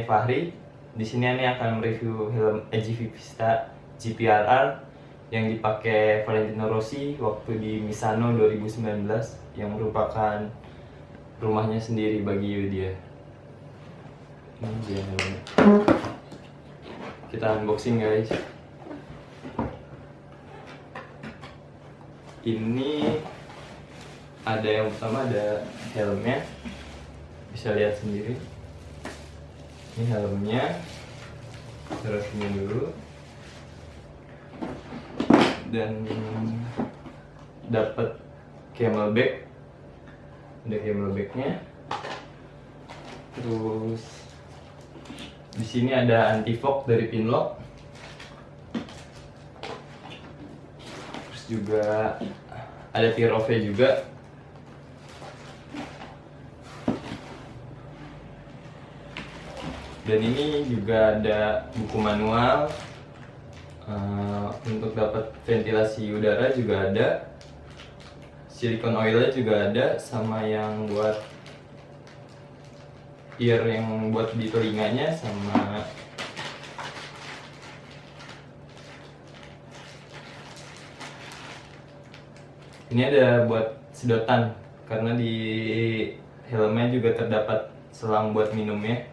Fahri. Di sini Ani akan mereview helm AGV Pista GPRR yang dipakai Valentino Rossi waktu di Misano 2019, yang merupakan rumahnya sendiri bagi Yudia. Ini dia helmnya. Kita unboxing guys. Ini ada yang pertama, ada helmnya, bisa lihat sendiri. Ini helmnya, terus ini dulu, dan dapat camelback, ada camelbacknya. Terus di sini ada anti fog dari Pinlock. Terus juga ada tear off-nya juga. Dan ini juga ada buku manual. Untuk dapat ventilasi udara juga ada, silikon oilnya juga ada, sama yang buat ear yang buat di telinganya, sama ini ada buat sedotan, karena di helmnya juga terdapat selang buat minumnya.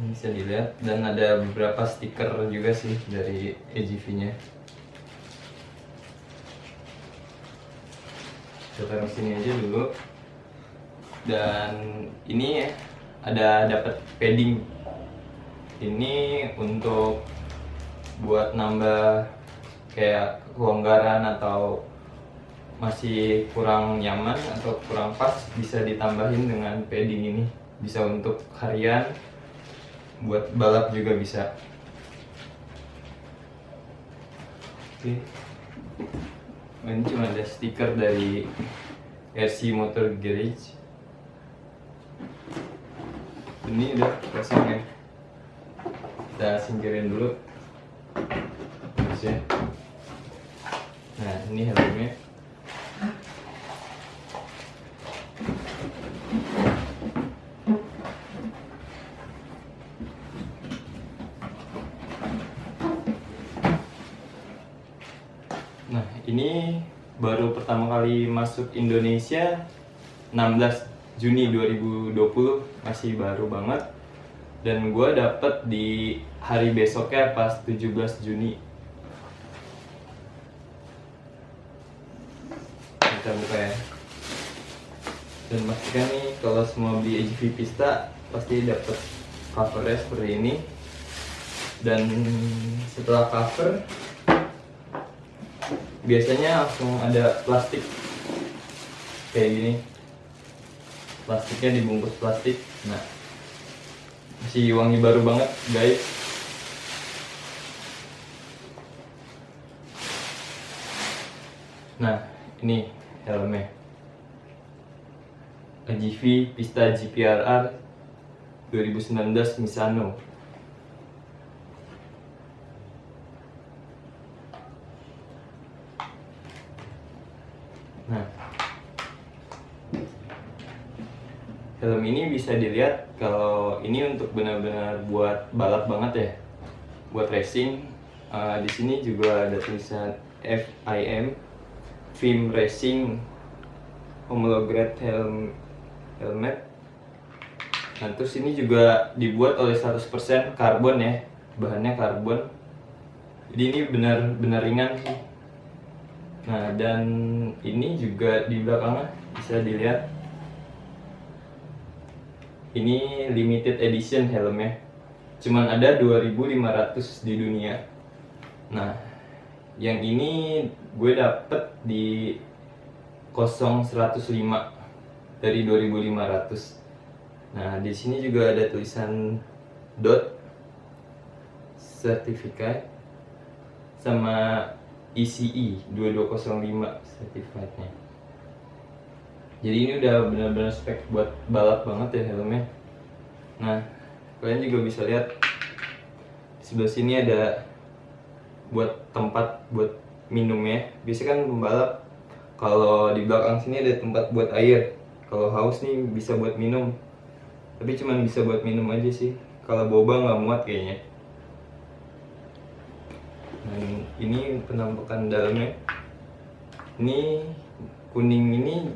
Ini bisa dilihat, dan ada beberapa stiker juga sih dari AGV-nya. Kita taruh sini aja dulu. Dan ini ya, ada dapat padding. Ini untuk buat nambah kayak kelonggaran atau masih kurang nyaman atau kurang pas, bisa ditambahin dengan padding ini. Bisa untuk harian, buat balap juga bisa. Oke. Ini cuma ada stiker dari RC Motor Garage. Ini udah pasang ya. Kita singkirin dulu. Terus ya. Nah, ini helmnya. Nah, ini baru pertama kali masuk Indonesia 16 Juni 2020, masih baru banget. Dan gue dapet di hari besoknya pas 17 Juni. Kita buka ya. Dan pastikan nih, kalau semua beli AGV Pista pasti dapet covernya seperti ini. Dan setelah cover, biasanya langsung ada plastik kayak gini. Plastiknya dibungkus plastik. Nah, masih wangi baru banget guys. Nah, ini helmnya AGV Pista GPRR 2019 Misano. Nah, helm ini bisa dilihat kalau ini untuk benar-benar buat balap banget ya, buat racing. Di sini juga ada tulisan FIM, FIM Racing Homologate Helmet. Nah, terus ini juga dibuat oleh 100% karbon ya, bahannya karbon. Jadi ini benar-benar ringan sih. Nah, dan ini juga di belakangnya bisa dilihat, ini limited edition helmnya, cuman ada 2.500 di dunia. Nah, yang ini gue dapet di 0105 dari 2.500. Nah, di sini juga ada tulisan DOT sertifikat sama ECE 2205 sertifikatnya. Jadi ini udah benar-benar spek buat balap banget ya helmnya. Nah, kalian juga bisa lihat di sebelah sini ada buat tempat buat minumnya. Biasanya kan pembalap kalau di belakang sini ada tempat buat air. Kalau haus nih bisa buat minum, tapi cuman bisa buat minum aja sih. Kalau boba nggak muat kayaknya. Dan ini penampakan dalamnya. Ini kuning ini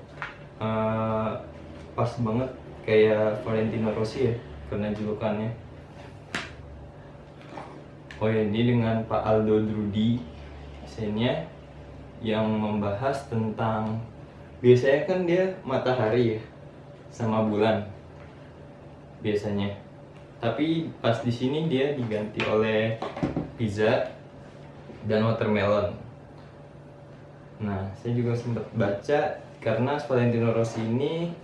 pas banget kayak Valentino Rossi ya, karena julukannya. Oh ya, ini dengan Pak Aldo Drudi desainnya, yang membahas tentang, biasanya kan dia matahari ya sama bulan biasanya, tapi pas di sini dia diganti oleh pizza dan watermelon. Nah, saya juga sempat baca karena Valentino Rossi ini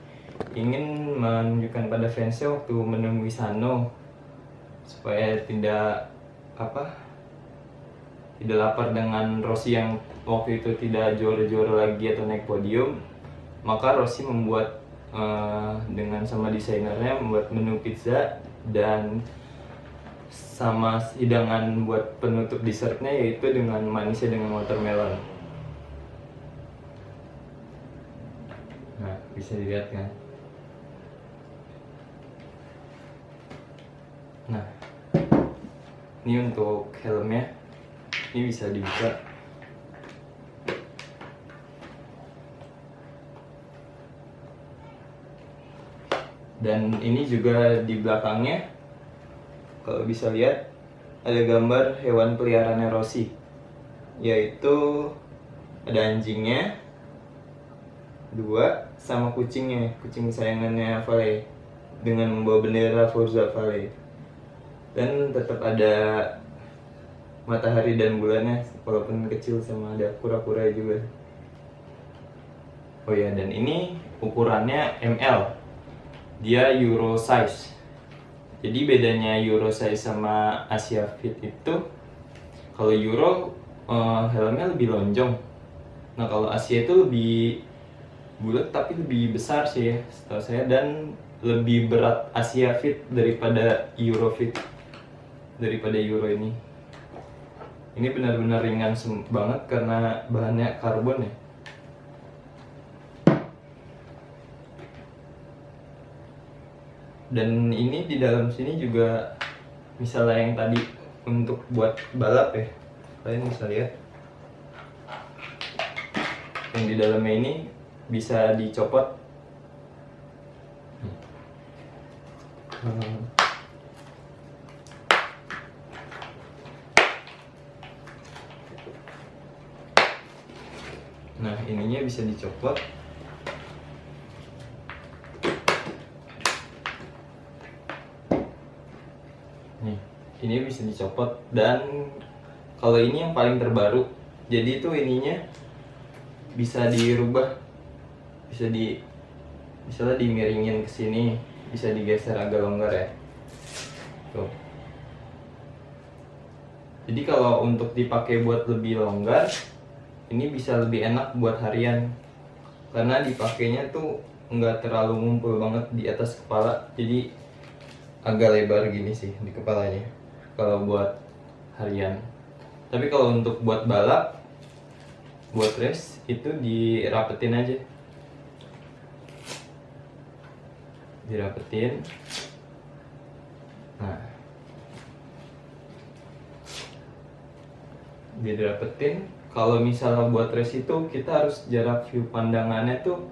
ingin menunjukkan pada fansnya waktu menemui Sano supaya tidak lapar dengan Rossi yang waktu itu tidak juara-juara lagi atau naik podium. Maka Rossi membuat dengan sama desainernya membuat menu pizza dan sama hidangan buat penutup dessertnya, yaitu dengan manisnya dengan watermelon. Nah, bisa dilihat kan. Nah, ini untuk helmnya, ini bisa dibuka. Dan ini juga di belakangnya, kalau bisa lihat, ada gambar hewan peliharaannya Rossi, yaitu ada anjingnya 2 sama kucing kesayangannya Vale dengan membawa bendera Forza Vale. Dan tetap ada matahari dan bulannya walaupun kecil, sama ada kura-kura juga. Oh ya, dan ini ukurannya ML, dia Euro size. Jadi bedanya Euro size sama Asia Fit itu, kalau Euro helmnya lebih lonjong. Nah, kalau Asia itu lebih bulat tapi lebih besar sih ya setahu saya, dan lebih berat Asia Fit daripada Euro Fit, daripada Euro ini. Ini benar-benar ringan banget karena bahannya karbon ya. Dan ini di dalam sini juga, misalnya yang tadi untuk buat balap ya, kalian bisa lihat yang di dalamnya ini bisa dicopot. Nah, ininya bisa dicopot. Nih, ini bisa dicopot. Dan kalau ini yang paling terbaru, jadi itu ininya bisa dirubah, bisa misalnya dimiringin ke sini, bisa digeser agak longgar ya. Tuh. Jadi kalau untuk dipakai buat lebih longgar, ini bisa lebih enak buat harian, karena dipakainya tuh nggak terlalu ngumpul banget di atas kepala, jadi agak lebar gini sih di kepalanya kalau buat harian. Tapi kalau untuk buat balap, buat race, itu dirapetin aja, dirapetin. Nah, dirapetin. Kalau misalnya buat race itu kita harus jarak view pandangannya tuh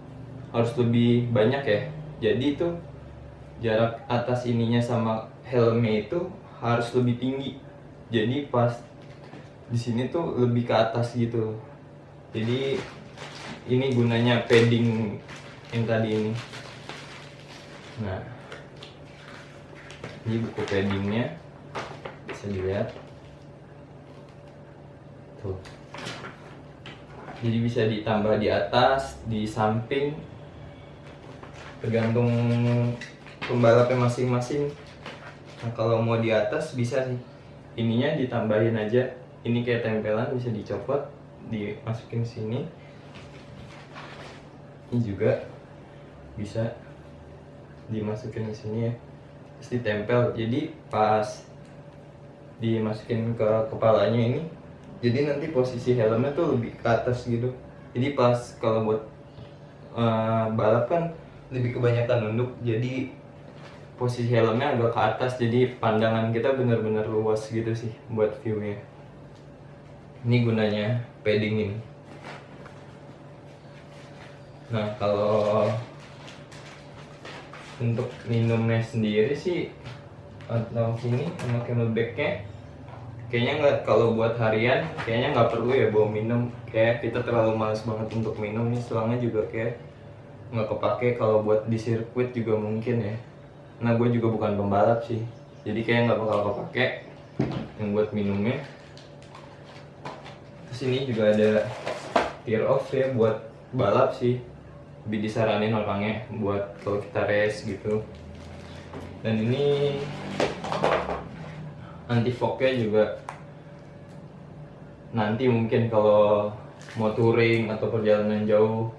harus lebih banyak ya. Jadi itu jarak atas ininya sama helmnya itu harus lebih tinggi. Jadi pas di sini tuh lebih ke atas gitu. Jadi ini gunanya padding yang tadi ini. Nah, ini buku paddingnya, bisa dilihat tuh. Jadi bisa ditambah di atas, di samping, tergantung pembalapnya masing-masing. Nah, kalau mau di atas bisa sih, ininya ditambahin aja. Ini kayak tempelan, bisa dicopot, dimasukin sini. Ini juga bisa dimasukin ke sini ya, terus ditempel. Jadi pas dimasukin ke kepalanya ini, jadi nanti posisi helmnya tuh lebih ke atas gitu. Jadi pas kalau buat balap kan lebih kebanyakan nunduk, jadi posisi helmnya agak ke atas, jadi pandangan kita benar-benar luas gitu sih buat viewnya. Ini gunanya padding ini. Nah, kalau untuk minumnya sendiri sih atau sini sama camelbacknya kayaknya nggak, kalau buat harian kayaknya nggak perlu ya bawa minum, kayak kita terlalu males banget untuk minum nih, soalnya juga kayak nggak kepake kalau buat di sirkuit juga mungkin ya. Nah, gue juga bukan pembalap sih, jadi kayak nggak bakal kepake yang buat minumnya. Terus ini juga ada tear off ya buat balap sih, lebih disaranin orangnya buat kalau kita race gitu. Dan ini anti fognya juga nanti mungkin kalau mau touring atau perjalanan jauh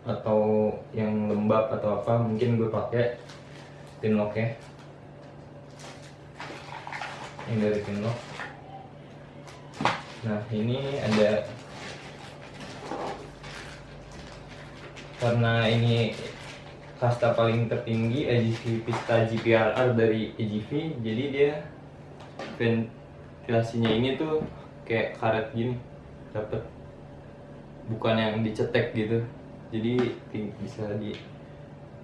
atau yang lembab atau apa, mungkin gue pakai Pinlock ya, yang dari Pinlock. Nah, ini ada, karena ini kasta paling tertinggi AGV Pista GPRR dari AGV, jadi dia ventilasinya ini tuh kayak karet gini dapet, bukan yang dicetek gitu, jadi bisa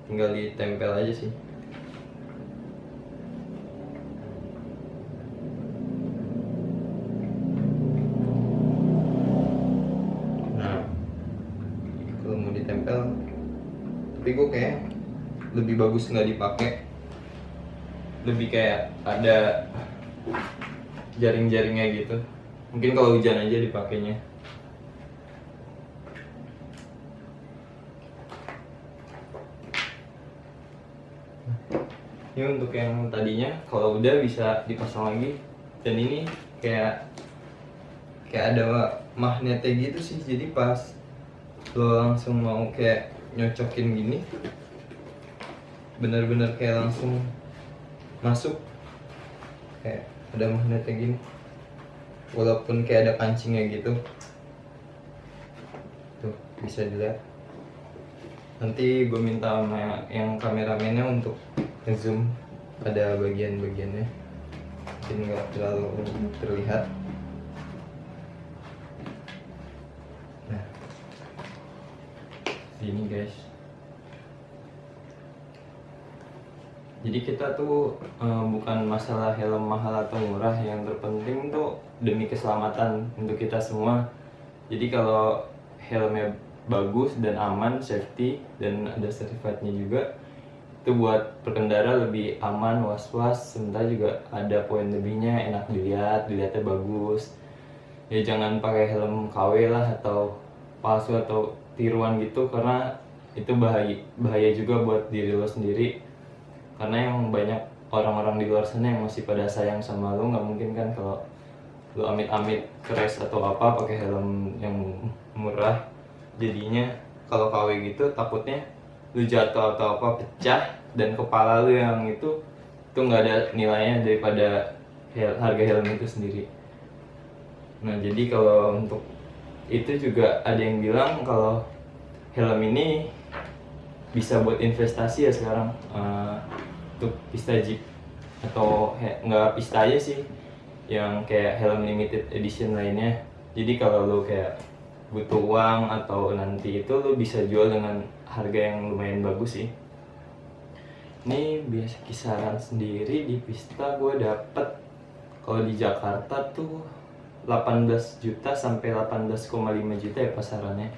tinggal ditempel aja sih. Nah, kalau mau ditempel, tapi gue kayak lebih bagus nggak dipakai, lebih kayak ada jaring-jaringnya gitu, mungkin kalau hujan aja dipakainya. Ini untuk yang tadinya kalau udah bisa dipasang lagi, dan ini kayak ada magnetnya gitu sih, jadi pas lo langsung mau kayak nyocokin gini, bener-bener kayak langsung masuk, kayak ada magnetnya gini, walaupun kayak ada kancingnya gitu. Tuh bisa dilihat. Nanti gue minta sama yang kameramennya untuk ngezoom pada bagian-bagiannya, mungkin nggak terlalu terlihat. Nah, sini guys. Jadi kita tuh bukan masalah helm mahal atau murah, yang terpenting tuh demi keselamatan untuk kita semua. Jadi kalau helmnya bagus dan aman, safety, dan ada sertifikatnya juga, itu buat pengendara lebih aman, was-was, sementara juga ada poin lebihnya, enak dilihatnya bagus. Ya jangan pakai helm KW lah atau palsu atau tiruan gitu, karena itu bahaya juga buat diri lo sendiri. Karena yang banyak orang-orang di luar sana yang masih pada sayang sama lo, nggak mungkin kan kalau lo amit-amit crash atau apa pakai helm yang murah. Jadinya kalau KW gitu takutnya lu jatuh atau apa pecah, dan kepala lu yang itu nggak ada nilainya daripada harga helm itu sendiri. Nah, jadi kalau untuk itu juga ada yang bilang kalau helm ini bisa buat investasi ya sekarang, untuk pista jeep atau nggak pista aja sih, yang kayak helm limited edition lainnya. Jadi kalau lo kayak butuh uang atau nanti itu lo bisa jual dengan harga yang lumayan bagus sih. Ini biasa kisaran sendiri di pista gue dapet kalau di Jakarta tuh 18 juta sampai 18,5 juta ya pasarannya.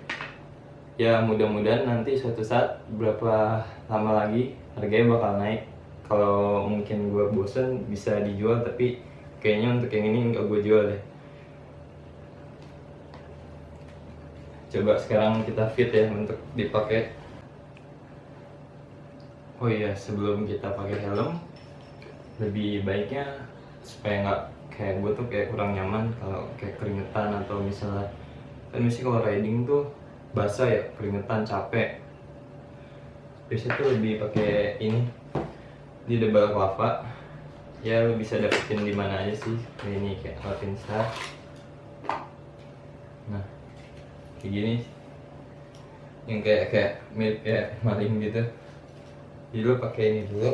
Ya mudah-mudahan nanti suatu saat berapa lama lagi harganya bakal naik. Kalau mungkin gue bosen bisa dijual, tapi kayaknya untuk yang ini nggak gue jual deh. Coba sekarang kita fit ya untuk dipakai. Oh iya, sebelum kita pakai helm, lebih baiknya supaya nggak kayak gue tuh kayak kurang nyaman kalau kayak keringetan, atau misalnya kan kalau riding tuh basah ya, keringetan, capek. Biasanya tuh lebih pakai ini di double lava. Ya lo bisa dapetin di mana aja sih, kayak ini kayak Alpinstar. Nah, kayak gini yang kayak mirip kayak maling gitu. Jadi lo pakai ini dulu.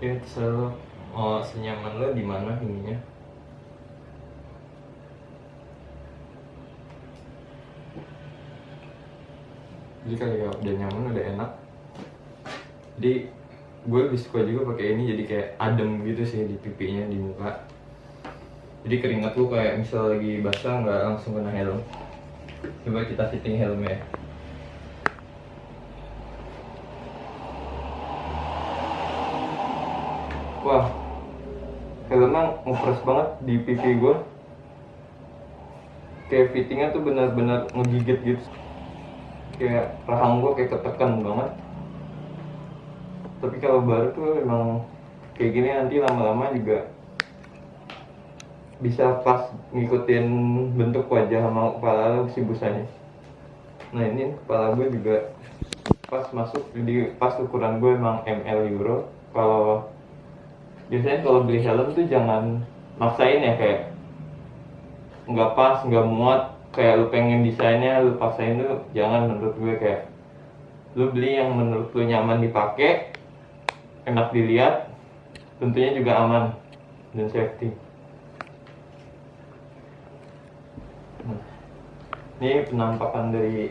Ya terserah lo mau senyaman lo di mana ininya. Jadi kalau udah nyaman, udah enak. Jadi gue lebih suka juga pakai ini, jadi kayak adem gitu sih di pipinya, di muka. Jadi keringat lu kayak misal lagi basah nggak langsung kena helm. Coba kita fitting helmnya. Wah, helmnya ngepres banget di pipi gue. Kayak fittingnya tuh benar-benar ngegigit gitu. Kayak rahang gue kayak ketekan banget. Tapi kalau baru tuh emang kayak gini, nanti lama-lama juga bisa pas ngikutin bentuk wajah sama kepala lo si busanya. Nah ini kepala gue juga pas masuk, jadi pas ukuran gue emang ML Euro. Kalau biasanya kalau beli helm tuh jangan maksain ya, kayak nggak pas, nggak muat, kayak lu pengen desainnya lu paksain tuh jangan. Menurut gue kayak lu beli yang menurut lu nyaman dipakai, enak dilihat, tentunya juga aman dan safety. Ini penampakan dari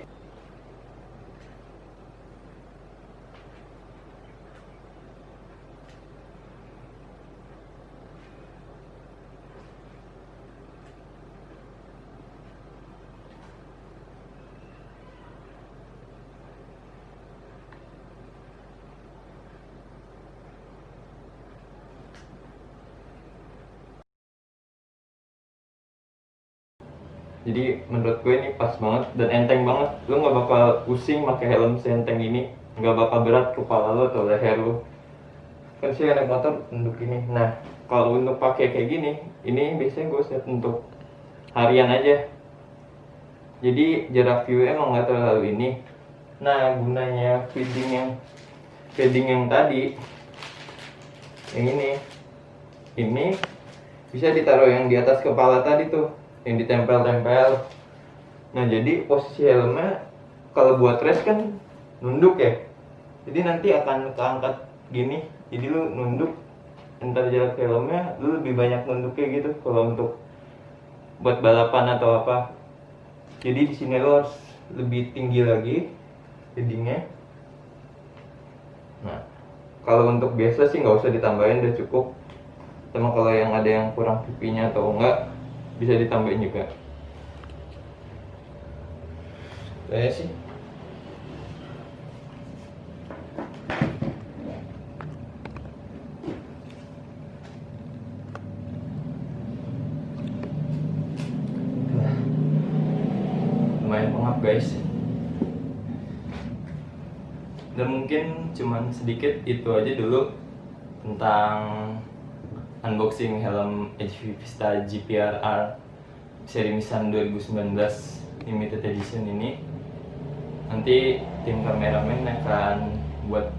jadi menurut gue ini pas banget dan enteng banget. Lo nggak bakal pusing pakai helm seenteng ini, nggak bakal berat kepala lo atau leher lo. Kan sih naik motor untuk ini. Nah kalau untuk pakai kayak gini, ini biasanya gue set untuk harian aja. Jadi jarak view emang nggak terlalu ini. Nah gunanya padding yang tadi, yang ini bisa ditaruh yang di atas kepala tadi tuh, yang ditempel-tempel. Nah jadi posisi helmnya kalau buat race kan nunduk ya, jadi nanti akan keangkat gini, jadi lu nunduk, entar jarak helmnya lu lebih banyak nunduknya gitu kalau untuk buat balapan atau apa. Jadi di sini lu harus lebih tinggi lagi headingnya. Nah kalau untuk biasa sih nggak usah ditambahin, udah cukup. Sama kalau yang ada yang kurang pipinya atau enggak, bisa ditambahin juga. Saya sih lumayan pengap guys. Dan mungkin cuman sedikit itu aja dulu tentang unboxing helm HP Vista GPR-R seri Nissan 2019 limited edition ini. Nanti tim kameramen akan buat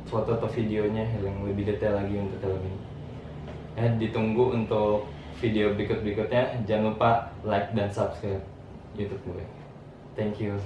foto atau videonya yang lebih detail lagi untuk helm ini. Ditunggu untuk video berikut-berikutnya. Jangan lupa like dan subscribe YouTube gue. Thank you.